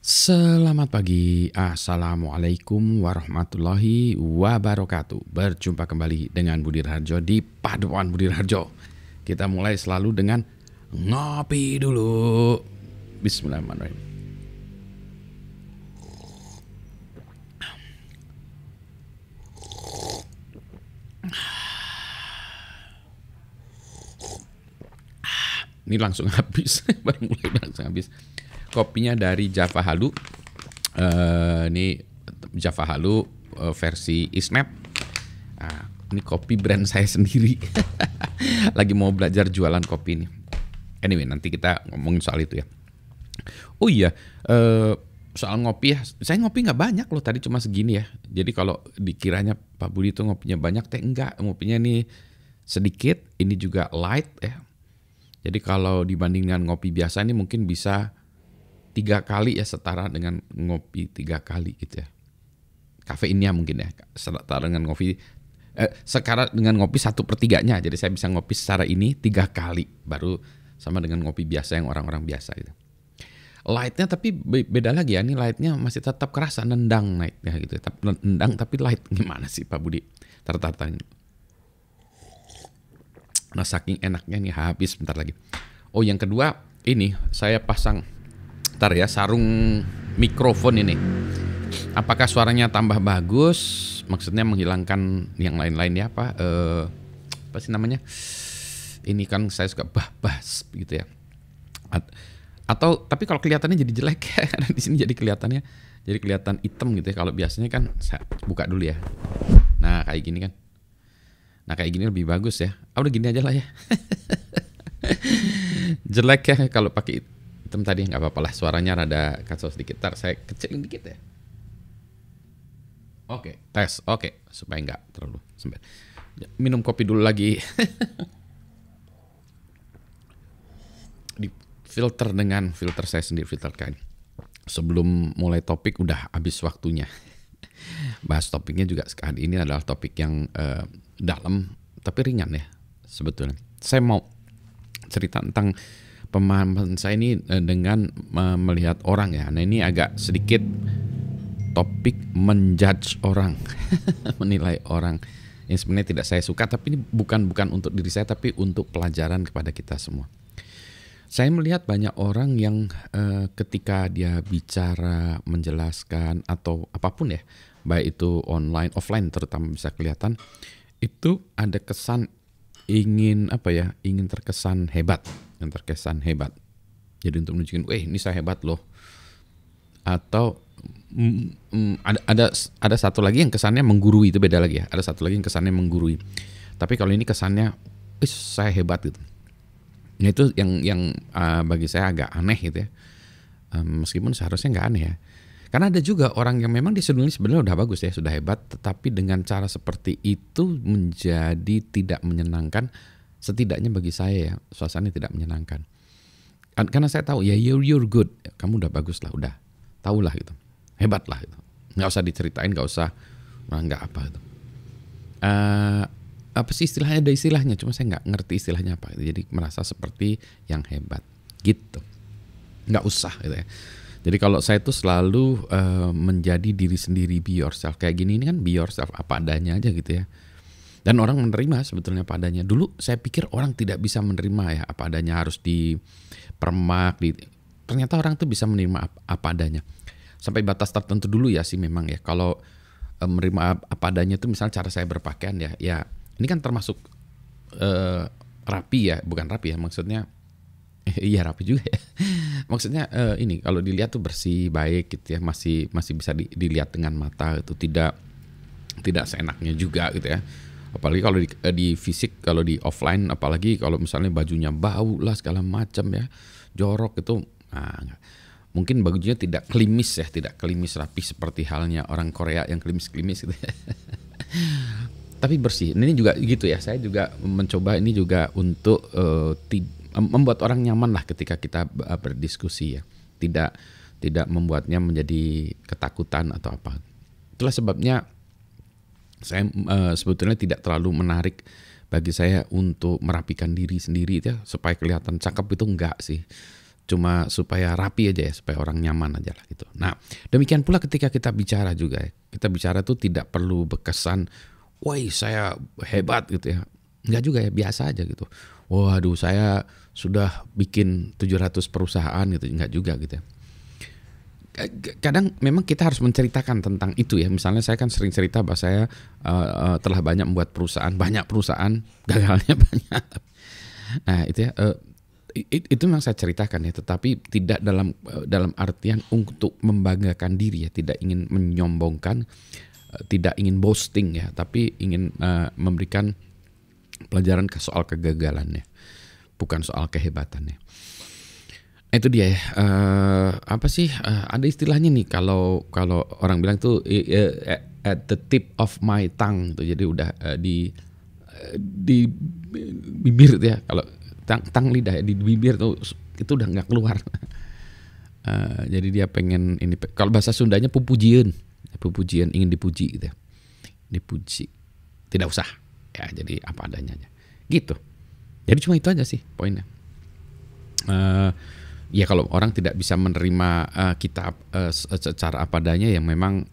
Selamat pagi, Assalamualaikum warahmatullahi wabarakatuh. Berjumpa kembali dengan Budi Raharjo di Paduan Budi Raharjo. Kita mulai selalu dengan ngopi dulu. Bismillahirrahmanirrahim. Ini langsung habis, baru mulai langsung habis. Kopinya dari Java Halu. Ini Java Halu versi Isnap. Nah, ini kopi brand saya sendiri. Lagi mau belajar jualan kopi ini. Anyway, nanti kita ngomongin soal itu ya. Oh iya, soal ngopi ya. Saya ngopi nggak banyak loh, tadi cuma segini ya. Jadi kalau dikiranya Pak Budi itu ngopinya banyak, enggak. Ngopinya ini sedikit, ini juga light ya. Jadi kalau dibandingkan ngopi biasa ini mungkin bisa 3 kali ya, setara dengan ngopi 3 kali gitu ya. Kafeinnya mungkin ya, setara dengan ngopi, sekarang dengan ngopi 1/3-nya. Jadi saya bisa ngopi secara ini 3 kali, baru sama dengan ngopi biasa yang orang-orang biasa gitu. Lightnya tapi beda lagi ya, ini lightnya masih tetap kerasa nendang naiknya gitu. Nendang tapi light, gimana sih Pak Budi? Tertata. Nah saking enaknya nih habis bentar lagi. Oh yang kedua ini saya pasang sarung mikrofon ini. Apakah suaranya tambah bagus? Maksudnya menghilangkan yang lain-lain ya apa sih namanya? Ini kan saya suka bahas gitu ya. Atau tapi kalau kelihatannya jadi jelek ya, karena di sini jadi kelihatan hitam gitu ya. Kalau biasanya kan saya buka dulu ya. Nah kayak gini kan. Nah kayak gini lebih bagus ya. Udah gini aja lah ya. Jelek ya kalau pakai hitam tadi, nggak apa-apa lah. Suaranya rada kacau sedikit. Ntar saya kecilin dikit ya. Oke, tes. Oke, supaya nggak terlalu sempit. Minum kopi dulu lagi. Di filter dengan filter saya sendiri, filter kain. Sebelum mulai topik udah habis waktunya. Bahas topiknya juga sekali ini adalah topik yang dalam tapi ringan ya sebetulnya. Saya mau cerita tentang pemahaman saya ini dengan melihat orang ya. Nah ini agak sedikit topik menjudge orang, menilai orang yang sebenarnya tidak saya suka, tapi ini bukan untuk diri saya tapi untuk pelajaran kepada kita semua. Saya melihat banyak orang yang ketika dia bicara, menjelaskan atau apapun ya, baik itu online, offline terutama bisa kelihatan, itu ada kesan ingin terkesan hebat, Jadi untuk menunjukin, ini saya hebat loh. Atau ada satu lagi yang kesannya menggurui, itu beda lagi ya. Ada satu lagi yang kesannya menggurui. Tapi kalau ini kesannya, saya hebat gitu. Nah itu yang bagi saya agak aneh gitu ya. Meskipun seharusnya nggak aneh ya. Karena ada juga orang yang memang dia sebenarnya udah bagus ya, sudah hebat, tetapi dengan cara seperti itu menjadi tidak menyenangkan, setidaknya bagi saya ya, suasananya tidak menyenangkan. Karena saya tahu ya you're good, kamu udah bagus lah, udah tahu lah gitu, hebat lah gitu. Nggak usah diceritain, nggak usah, nggak apa gitu. Apa sih istilahnya, ada istilahnya, cuma saya nggak ngerti istilahnya apa gitu. Jadi merasa seperti yang hebat gitu, nggak usah gitu ya. Jadi kalau saya tuh selalu menjadi diri sendiri, be yourself. Kayak gini ini kan be yourself, apa adanya aja gitu ya. Dan orang menerima sebetulnya apa adanya. Dulu saya pikir orang tidak bisa menerima ya, apa adanya harus dipermak. Ternyata orang tuh bisa menerima apa adanya. Sampai batas tertentu dulu ya sih memang ya. Kalau menerima apa adanya itu misalnya cara saya berpakaian ya. Ya ini kan termasuk rapi ya, bukan rapi ya maksudnya. Iya rapi juga ya. Maksudnya ini kalau dilihat tuh bersih, baik gitu ya, masih bisa dilihat dengan mata itu, tidak seenaknya juga gitu ya. Apalagi kalau di fisik, kalau di offline, apalagi kalau misalnya bajunya bau lah segala macam ya, jorok itu, mungkin bajunya tidak klimis rapi seperti halnya orang Korea yang klimis gitu ya. Tapi bersih. Ini juga gitu ya. Saya juga mencoba ini juga untuk membuat orang nyaman lah ketika kita berdiskusi ya, tidak membuatnya menjadi ketakutan atau apa. Itulah sebabnya saya sebetulnya tidak terlalu menarik bagi saya untuk merapikan diri sendiri ya supaya kelihatan cakep, itu enggak sih. cuma supaya rapi aja ya, supaya orang nyaman aja lah gitu. Nah, demikian pula ketika kita bicara juga ya. Kita bicara tuh tidak perlu berkesan, woi saya hebat gitu ya. Enggak juga ya, biasa aja gitu. Waduh saya sudah bikin 700 perusahaan gitu, enggak juga gitu ya. Kadang memang kita harus menceritakan tentang itu ya. Misalnya saya kan sering cerita bahwa saya telah banyak membuat perusahaan, banyak perusahaan, gagalnya banyak. Nah itu ya, itu memang saya ceritakan ya, tetapi tidak dalam artian untuk membanggakan diri ya, tidak ingin menyombongkan, tidak ingin boasting ya, tapi ingin memberikan pelajaran ke soal kegagalannya, bukan soal kehebatannya. Itu dia ya, apa sih, ada istilahnya nih kalau orang bilang tuh at the tip of my tongue tuh, jadi udah di bibir tuh ya, kalau tang lidah di bibir tuh itu udah nggak keluar. Jadi dia pengen ini, kalau bahasa Sundanya pupujian ingin dipuji gitu ya, dipuji, tidak usah ya, jadi apa adanya aja gitu. Jadi cuma itu aja sih poinnya. Ya kalau orang tidak bisa menerima kita secara apa adanya, yang memang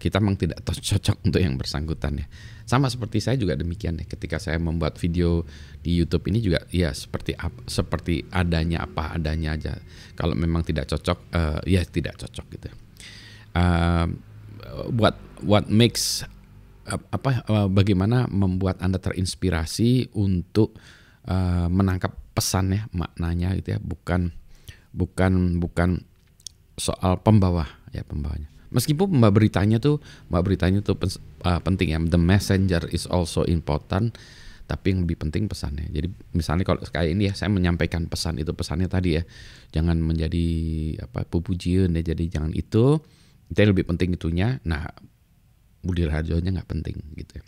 kita memang tidak cocok untuk yang bersangkutan ya. Sama seperti saya juga demikian ya. Ketika saya membuat video di YouTube ini juga ya seperti adanya, apa adanya aja. Kalau memang tidak cocok ya tidak cocok gitu. What makes bagaimana membuat Anda terinspirasi untuk menangkap pesannya, maknanya gitu ya, bukan soal pembawanya. Meskipun mbak beritanya tuh penting ya, the messenger is also important, tapi yang lebih penting pesannya. Jadi misalnya kalau kayak ini ya, saya menyampaikan pesannya tadi ya, jangan menjadi pupujian ya, jadi jangan itu yang lebih penting itunya. Nah, Budi Raharjonya nggak penting gitu ya.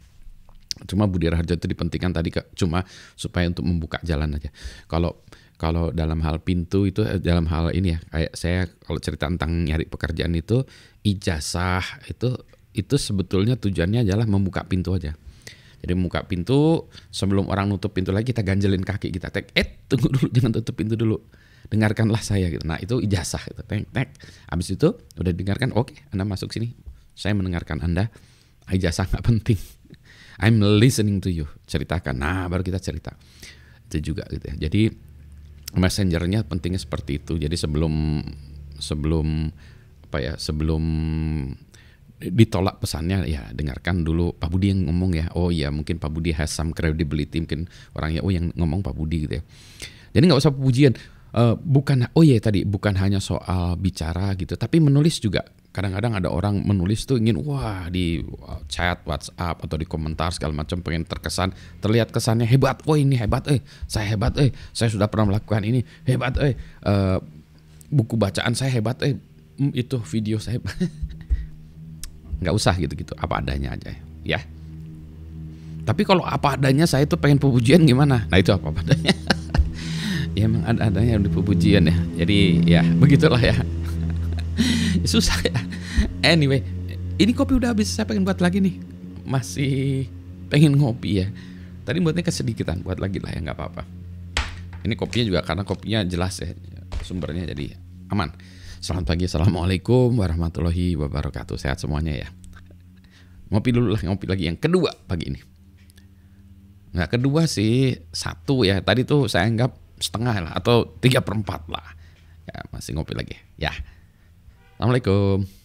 Cuma Budi Raharjo itu dipentingkan tadi cuma supaya untuk membuka jalan aja. Kalau dalam hal pintu itu, dalam hal ini ya, kayak saya kalau cerita tentang nyari pekerjaan itu, ijazah itu sebetulnya tujuannya adalah membuka pintu aja. Jadi membuka pintu, sebelum orang nutup pintu lagi kita ganjelin kaki kita, tunggu dulu, jangan tutup pintu dulu, dengarkanlah saya gitu. Nah itu ijazah gitu, habis itu udah dengarkan, oke, Anda masuk sini, saya mendengarkan Anda, ijazah nggak penting, I'm listening to you, ceritakan, nah baru kita cerita. Itu juga gitu ya. Jadi messengernya pentingnya seperti itu. Jadi sebelum ditolak pesannya ya, dengarkan dulu Pak Budi yang ngomong ya. Oh iya, mungkin Pak Budi has some credibility, mungkin orangnya yang ngomong Pak Budi gitu ya. Jadi nggak usah pujian. Bukan hanya soal bicara gitu, tapi menulis juga. Kadang-kadang ada orang menulis tuh ingin di chat WhatsApp atau di komentar segala macam, pengen terlihat kesannya hebat. Ini hebat, saya hebat, saya sudah pernah melakukan ini, hebat, buku bacaan saya hebat, itu video saya hebat. Nggak usah gitu-gitu, apa adanya aja ya. Tapi kalau apa adanya saya tuh pengen pujian gimana? Nah itu apa adanya. Ya emang adanya yang dipujian ya. Jadi ya begitulah ya. Susah ya. Anyway, ini kopi udah habis, saya pengen buat lagi nih. Masih pengen ngopi ya. Tadi buatnya kesedikitan, buat lagi lah ya, nggak apa-apa. Ini kopinya juga karena kopinya jelas ya sumbernya, jadi aman. Selamat pagi, assalamualaikum warahmatullahi wabarakatuh. Sehat semuanya ya. Ngopi dulu lah, ngopi lagi yang kedua pagi ini. Nggak kedua sih, 1 ya. Tadi tuh saya anggap setengah lah atau 3/4 lah. Ya masih ngopi lagi ya. Assalamualaikum.